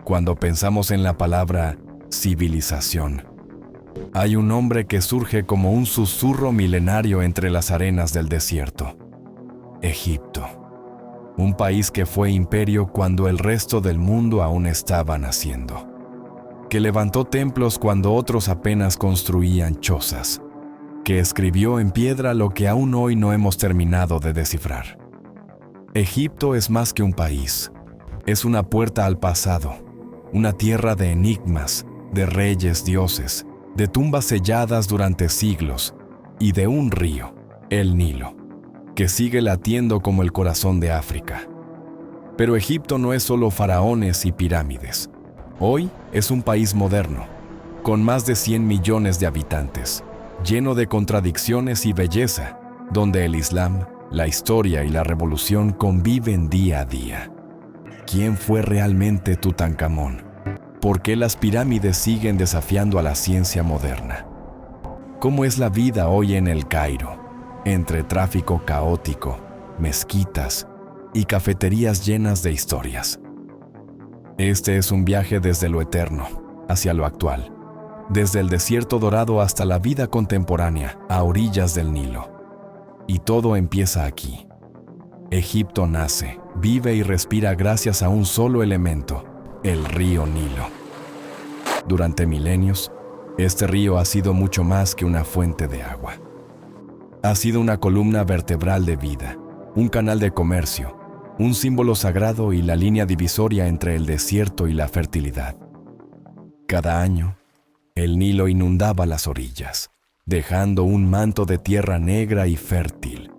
Cuando pensamos en la palabra civilización, hay un nombre que surge como un susurro milenario entre las arenas del desierto: Egipto. Un país que fue imperio cuando el resto del mundo aún estaba naciendo, que levantó templos cuando otros apenas construían chozas, que escribió en piedra lo que aún hoy no hemos terminado de descifrar. Egipto es más que un país, es una puerta al pasado, una tierra de enigmas, de reyes dioses, de tumbas selladas durante siglos y de un río, el Nilo, que sigue latiendo como el corazón de África. Pero Egipto no es solo faraones y pirámides. Hoy es un país moderno, con más de 100 millones de habitantes, lleno de contradicciones y belleza, donde el Islam, la historia y la revolución conviven día a día. ¿Quién fue realmente Tutankamón? ¿Por qué las pirámides siguen desafiando a la ciencia moderna? ¿Cómo es la vida hoy en El Cairo, entre tráfico caótico, mezquitas y cafeterías llenas de historias? Este es un viaje desde lo eterno hacia lo actual, desde el desierto dorado hasta la vida contemporánea a orillas del Nilo. Y todo empieza aquí. Egipto nace, vive y respira gracias a un solo elemento: el río Nilo. Durante milenios, este río ha sido mucho más que una fuente de agua. Ha sido una columna vertebral de vida, un canal de comercio, un símbolo sagrado y la línea divisoria entre el desierto y la fertilidad. Cada año, el Nilo inundaba las orillas, dejando un manto de tierra negra y fértil,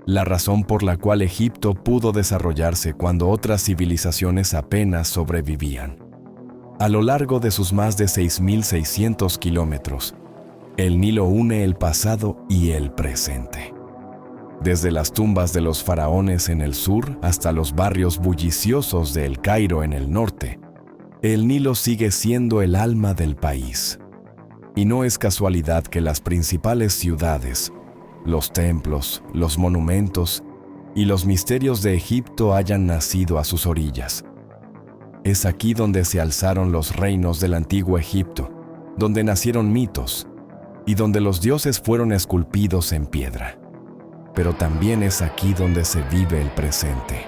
la razón por la cual Egipto pudo desarrollarse cuando otras civilizaciones apenas sobrevivían. A lo largo de sus más de 6.600 kilómetros, el Nilo une el pasado y el presente. Desde las tumbas de los faraones en el sur hasta los barrios bulliciosos de El Cairo en el norte, el Nilo sigue siendo el alma del país. Y no es casualidad que las principales ciudades, los templos, los monumentos y los misterios de Egipto hayan nacido a sus orillas. Es aquí donde se alzaron los reinos del antiguo Egipto, donde nacieron mitos y donde los dioses fueron esculpidos en piedra. Pero también es aquí donde se vive el presente,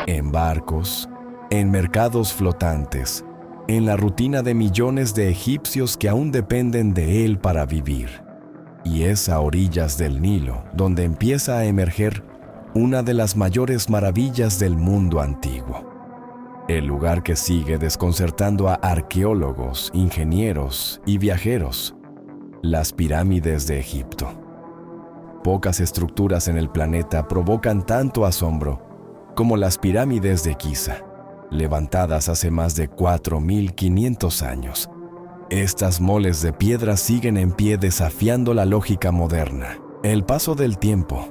en barcos, en mercados flotantes, en la rutina de millones de egipcios que aún dependen de él para vivir. Y es a orillas del Nilo donde empieza a emerger una de las mayores maravillas del mundo antiguo. El lugar que sigue desconcertando a arqueólogos, ingenieros y viajeros: las pirámides de Egipto. Pocas estructuras en el planeta provocan tanto asombro como las pirámides de Giza, levantadas hace más de 4.500 años. Estas moles de piedra siguen en pie desafiando la lógica moderna, el paso del tiempo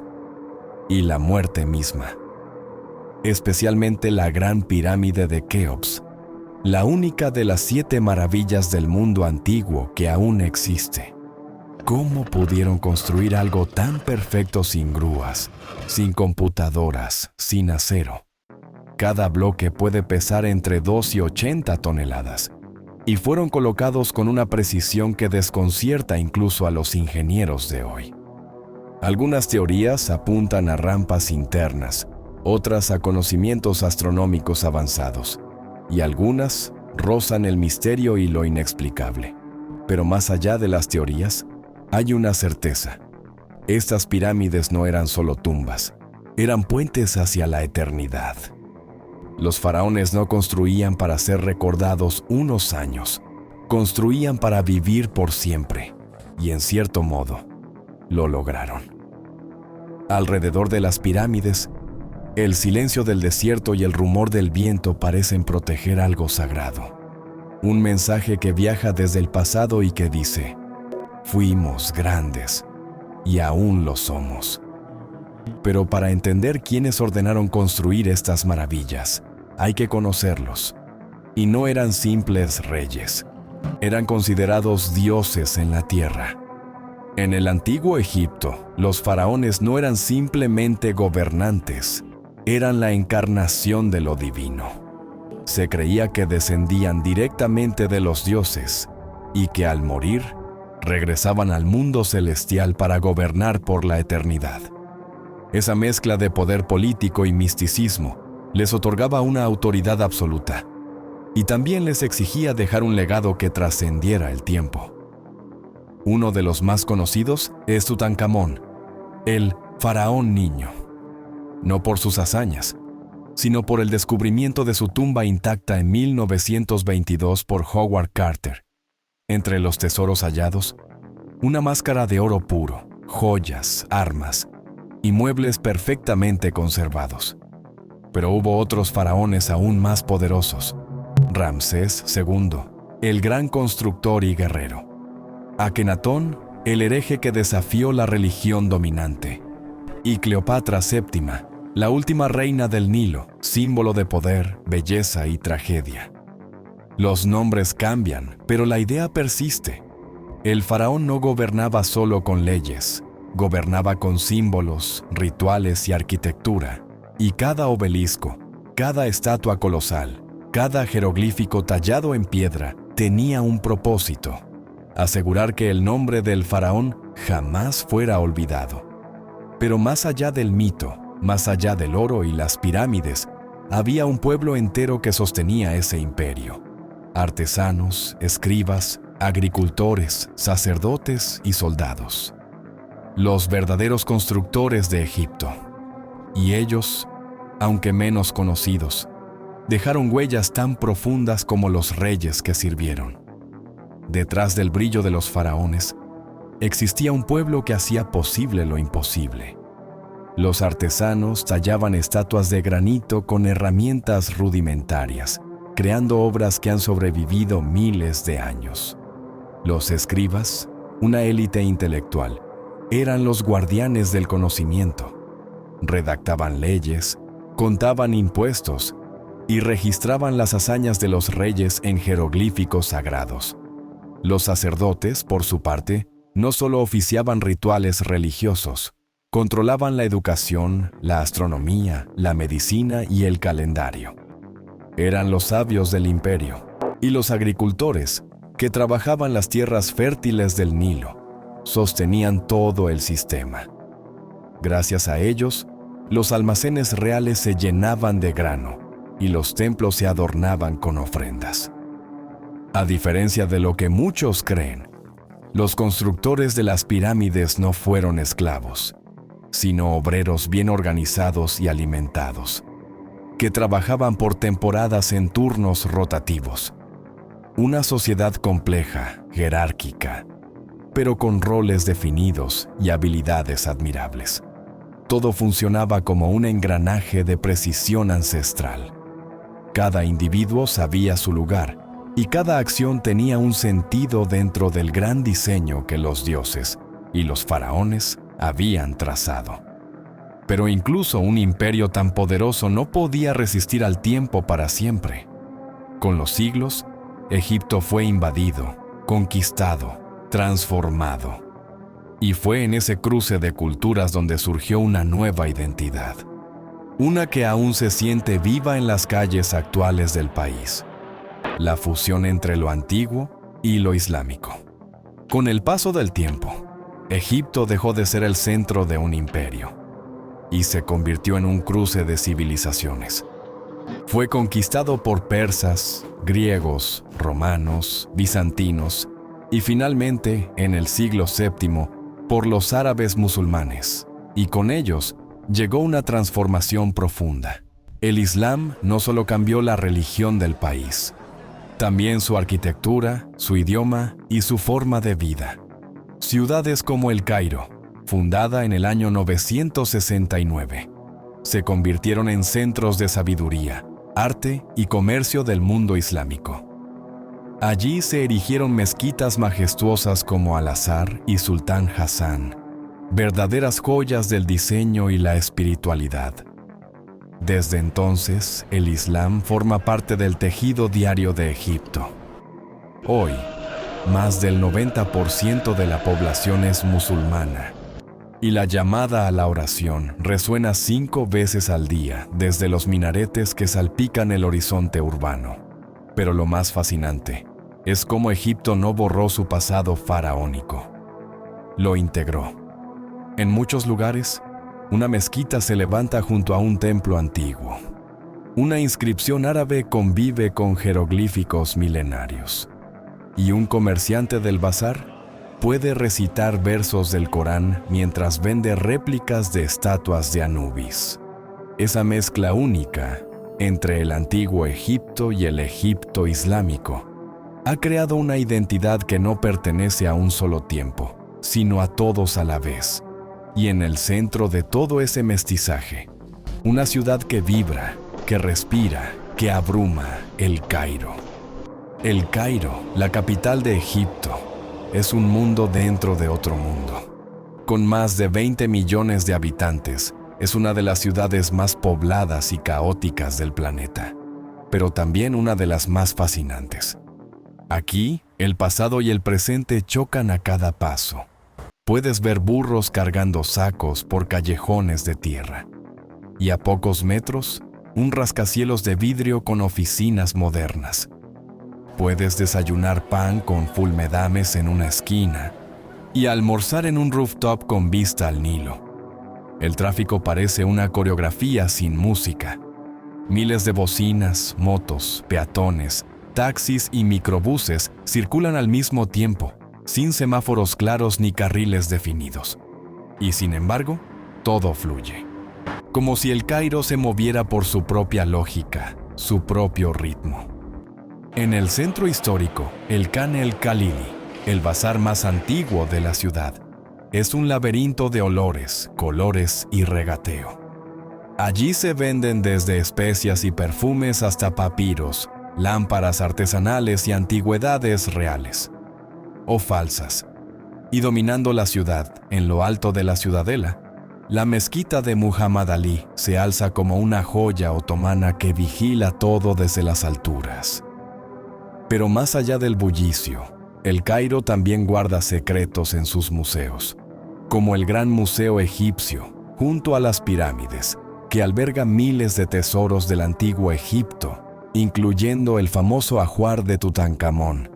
y la muerte misma. Especialmente la Gran Pirámide de Keops, la única de las 7 maravillas del mundo antiguo que aún existe. ¿Cómo pudieron construir algo tan perfecto sin grúas, sin computadoras, sin acero? Cada bloque puede pesar entre 2 y 80 toneladas, y fueron colocados con una precisión que desconcierta incluso a los ingenieros de hoy. Algunas teorías apuntan a rampas internas, otras a conocimientos astronómicos avanzados, y algunas rozan el misterio y lo inexplicable. Pero más allá de las teorías, hay una certeza: estas pirámides no eran solo tumbas, eran puentes hacia la eternidad. Los faraones no construían para ser recordados unos años, construían para vivir por siempre, y en cierto modo, lo lograron. Alrededor de las pirámides, el silencio del desierto y el rumor del viento parecen proteger algo sagrado. Un mensaje que viaja desde el pasado y que dice: fuimos grandes y aún lo somos. Pero para entender quiénes ordenaron construir estas maravillas, hay que conocerlos. Y no eran simples reyes, eran considerados dioses en la tierra. En el antiguo Egipto, los faraones no eran simplemente gobernantes, eran la encarnación de lo divino. Se creía que descendían directamente de los dioses y que al morir regresaban al mundo celestial para gobernar por la eternidad. Esa mezcla de poder político y misticismo les otorgaba una autoridad absoluta y también les exigía dejar un legado que trascendiera el tiempo. Uno de los más conocidos es Tutankamón, el faraón niño. No por sus hazañas, sino por el descubrimiento de su tumba intacta en 1922 por Howard Carter. Entre los tesoros hallados, una máscara de oro puro, joyas, armas y muebles perfectamente conservados. Pero hubo otros faraones aún más poderosos. Ramsés II, el gran constructor y guerrero. Akenatón, el hereje que desafió la religión dominante. Y Cleopatra VII, la última reina del Nilo, símbolo de poder, belleza y tragedia. Los nombres cambian, pero la idea persiste. El faraón no gobernaba solo con leyes, gobernaba con símbolos, rituales y arquitectura. Y cada obelisco, cada estatua colosal, cada jeroglífico tallado en piedra tenía un propósito: asegurar que el nombre del faraón jamás fuera olvidado. Pero más allá del mito, más allá del oro y las pirámides, había un pueblo entero que sostenía ese imperio. Artesanos, escribas, agricultores, sacerdotes y soldados. Los verdaderos constructores de Egipto. Y ellos, aunque menos conocidos, dejaron huellas tan profundas como los reyes que sirvieron. Detrás del brillo de los faraones, existía un pueblo que hacía posible lo imposible. Los artesanos tallaban estatuas de granito con herramientas rudimentarias, creando obras que han sobrevivido miles de años. Los escribas, una élite intelectual, eran los guardianes del conocimiento. Redactaban leyes, contaban impuestos y registraban las hazañas de los reyes en jeroglíficos sagrados. Los sacerdotes, por su parte, no solo oficiaban rituales religiosos, controlaban la educación, la astronomía, la medicina y el calendario. Eran los sabios del imperio y los agricultores que trabajaban las tierras fértiles del Nilo. Sostenían todo el sistema. Gracias a ellos, los almacenes reales se llenaban de grano y los templos se adornaban con ofrendas. A diferencia de lo que muchos creen, los constructores de las pirámides no fueron esclavos, sino obreros bien organizados y alimentados, que trabajaban por temporadas en turnos rotativos. Una sociedad compleja, jerárquica, pero con roles definidos y habilidades admirables. Todo funcionaba como un engranaje de precisión ancestral. Cada individuo sabía su lugar y cada acción tenía un sentido dentro del gran diseño que los dioses y los faraones habían trazado. Pero incluso un imperio tan poderoso no podía resistir al tiempo para siempre. Con los siglos, Egipto fue invadido, conquistado, transformado. Y fue en ese cruce de culturas donde surgió una nueva identidad. Una que aún se siente viva en las calles actuales del país. La fusión entre lo antiguo y lo islámico. Con el paso del tiempo, Egipto dejó de ser el centro de un imperio y se convirtió en un cruce de civilizaciones. Fue conquistado por persas, griegos, romanos, bizantinos y finalmente, en el siglo VII, por los árabes musulmanes. Y con ellos llegó una transformación profunda. El Islam no solo cambió la religión del país, también su arquitectura, su idioma y su forma de vida. Ciudades como El Cairo, fundada en el año 969, se convirtieron en centros de sabiduría, arte y comercio del mundo islámico. Allí se erigieron mezquitas majestuosas como Al-Azhar y Sultán Hassan, verdaderas joyas del diseño y la espiritualidad. Desde entonces, el Islam forma parte del tejido diario de Egipto. Hoy, más del 90% de la población es musulmana, Y la llamada a la oración resuena 5 veces al día desde los minaretes que salpican el horizonte urbano. Pero lo más fascinante es cómo Egipto no borró su pasado faraónico. Lo integró. En muchos lugares, una mezquita se levanta junto a un templo antiguo. Una inscripción árabe convive con jeroglíficos milenarios. Y un comerciante del bazar puede recitar versos del Corán mientras vende réplicas de estatuas de Anubis. Esa mezcla única entre el antiguo Egipto y el Egipto islámico ha creado una identidad que no pertenece a un solo tiempo, sino a todos a la vez. Y en el centro de todo ese mestizaje, una ciudad que vibra, que respira, que abruma, El Cairo. El Cairo, la capital de Egipto, es un mundo dentro de otro mundo. Con más de 20 millones de habitantes, es una de las ciudades más pobladas y caóticas del planeta, pero también una de las más fascinantes. Aquí, el pasado y el presente chocan a cada paso. Puedes ver burros cargando sacos por callejones de tierra. Y a pocos metros, un rascacielos de vidrio con oficinas modernas. Puedes desayunar pan con fulmedames en una esquina y almorzar en un rooftop con vista al Nilo. El tráfico parece una coreografía sin música. Miles de bocinas, motos, peatones, taxis y microbuses circulan al mismo tiempo, sin semáforos claros ni carriles definidos. Y sin embargo, todo fluye. Como si el Cairo se moviera por su propia lógica, su propio ritmo. En el centro histórico, el Khan el-Khalili, el bazar más antiguo de la ciudad, es un laberinto de olores, colores y regateo. Allí se venden desde especias y perfumes hasta papiros, lámparas artesanales y antigüedades reales o falsas. Y dominando la ciudad, en lo alto de la ciudadela, la mezquita de Muhammad Ali se alza como una joya otomana que vigila todo desde las alturas. Pero más allá del bullicio, el Cairo también guarda secretos en sus museos, como el Gran Museo Egipcio, junto a las pirámides, que alberga miles de tesoros del antiguo Egipto, incluyendo el famoso ajuar de Tutankamón.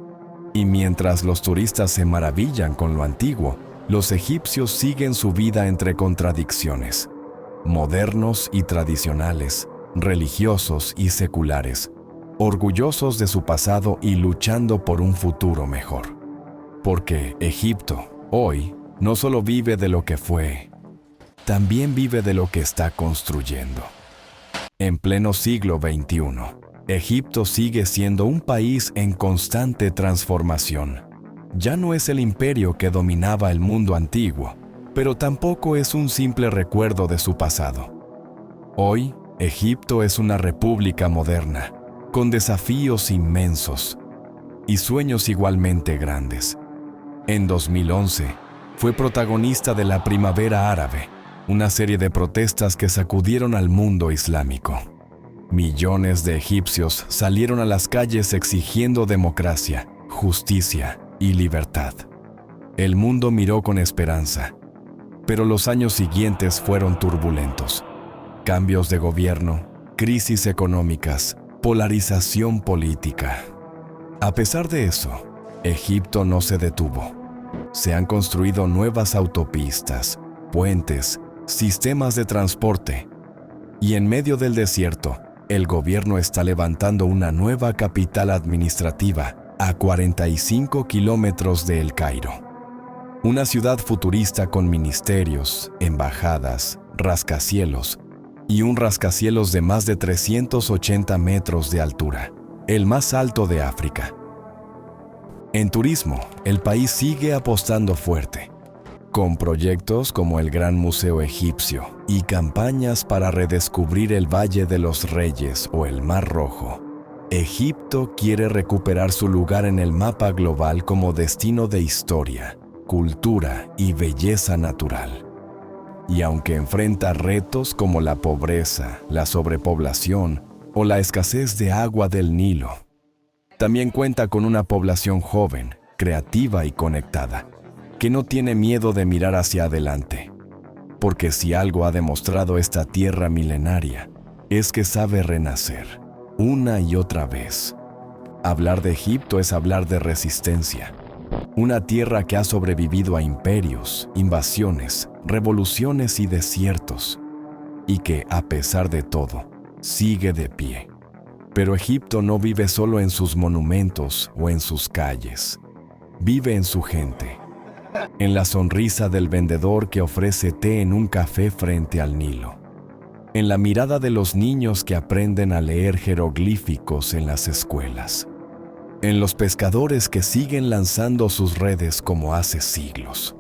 Y mientras los turistas se maravillan con lo antiguo, los egipcios siguen su vida entre contradicciones, modernos y tradicionales, religiosos y seculares, orgullosos de su pasado y luchando por un futuro mejor. Porque Egipto, hoy, no solo vive de lo que fue, también vive de lo que está construyendo. En pleno siglo XXI, Egipto sigue siendo un país en constante transformación. Ya no es el imperio que dominaba el mundo antiguo, pero tampoco es un simple recuerdo de su pasado. Hoy, Egipto es una república moderna, con desafíos inmensos y sueños igualmente grandes. En 2011, fue protagonista de la Primavera Árabe, una serie de protestas que sacudieron al mundo islámico. Millones de egipcios salieron a las calles exigiendo democracia, justicia y libertad. El mundo miró con esperanza, pero los años siguientes fueron turbulentos. Cambios de gobierno, crisis económicas, polarización política. A pesar de eso, Egipto no se detuvo. Se han construido nuevas autopistas, puentes, sistemas de transporte. Y en medio del desierto, el gobierno está levantando una nueva capital administrativa a 45 kilómetros de El Cairo. Una ciudad futurista con ministerios, embajadas, rascacielos y un rascacielos de más de 380 metros de altura, el más alto de África. En turismo, el país sigue apostando fuerte, con proyectos como el Gran Museo Egipcio y campañas para redescubrir el Valle de los Reyes o el Mar Rojo. Egipto quiere recuperar su lugar en el mapa global como destino de historia, cultura y belleza natural. Y aunque enfrenta retos como la pobreza, la sobrepoblación o la escasez de agua del Nilo, también cuenta con una población joven, creativa y conectada, que no tiene miedo de mirar hacia adelante. porque si algo ha demostrado esta tierra milenaria, es que sabe renacer, una y otra vez. Hablar de Egipto es hablar de resistencia. Una tierra que ha sobrevivido a imperios, invasiones, revoluciones y desiertos, y que, a pesar de todo, sigue de pie. Pero Egipto no vive solo en sus monumentos o en sus calles. Vive en su gente, en la sonrisa del vendedor que ofrece té en un café frente al Nilo, en la mirada de los niños que aprenden a leer jeroglíficos en las escuelas, en los pescadores que siguen lanzando sus redes como hace siglos,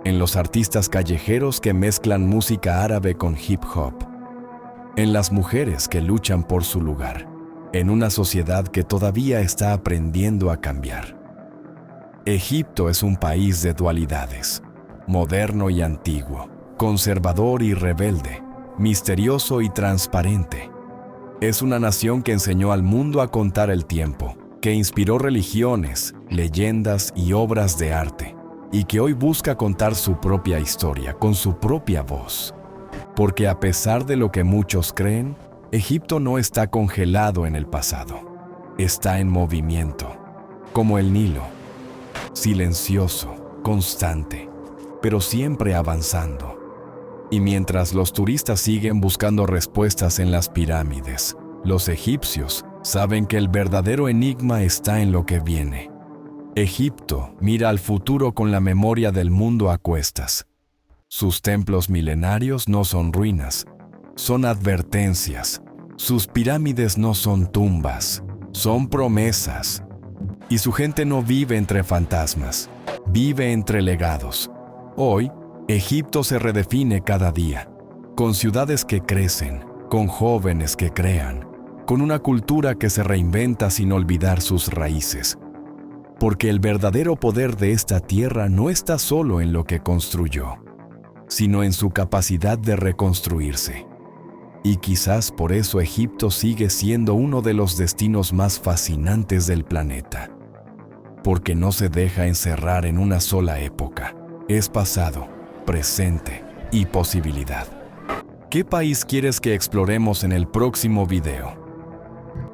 en los artistas callejeros que mezclan música árabe con hip hop, en las mujeres que luchan por su lugar, en una sociedad que todavía está aprendiendo a cambiar. Egipto es un país de dualidades, moderno y antiguo, conservador y rebelde, misterioso y transparente. Es una nación que enseñó al mundo a contar el tiempo, que inspiró religiones, leyendas y obras de arte, y que hoy busca contar su propia historia con su propia voz. Porque a pesar de lo que muchos creen, Egipto no está congelado en el pasado. Está en movimiento, como el Nilo, silencioso, constante, pero siempre avanzando. Y mientras los turistas siguen buscando respuestas en las pirámides, los egipcios saben que el verdadero enigma está en lo que viene. Egipto mira al futuro con la memoria del mundo a cuestas. Sus templos milenarios no son ruinas, son advertencias. Sus pirámides no son tumbas, son promesas. Y su gente no vive entre fantasmas, vive entre legados. Hoy, Egipto se redefine cada día, con ciudades que crecen, con jóvenes que crean, con una cultura que se reinventa sin olvidar sus raíces. Porque el verdadero poder de esta tierra no está solo en lo que construyó, sino en su capacidad de reconstruirse. Y quizás por eso Egipto sigue siendo uno de los destinos más fascinantes del planeta. Porque no se deja encerrar en una sola época. Es pasado, presente y posibilidad. ¿Qué país quieres que exploremos en el próximo video?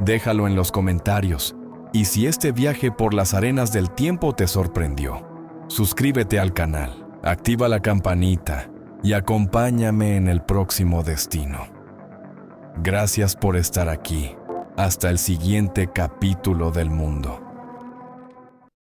Déjalo en los comentarios. Y si este viaje por las arenas del tiempo te sorprendió, suscríbete al canal, activa la campanita y acompáñame en el próximo destino. Gracias por estar aquí. Hasta el siguiente capítulo del mundo.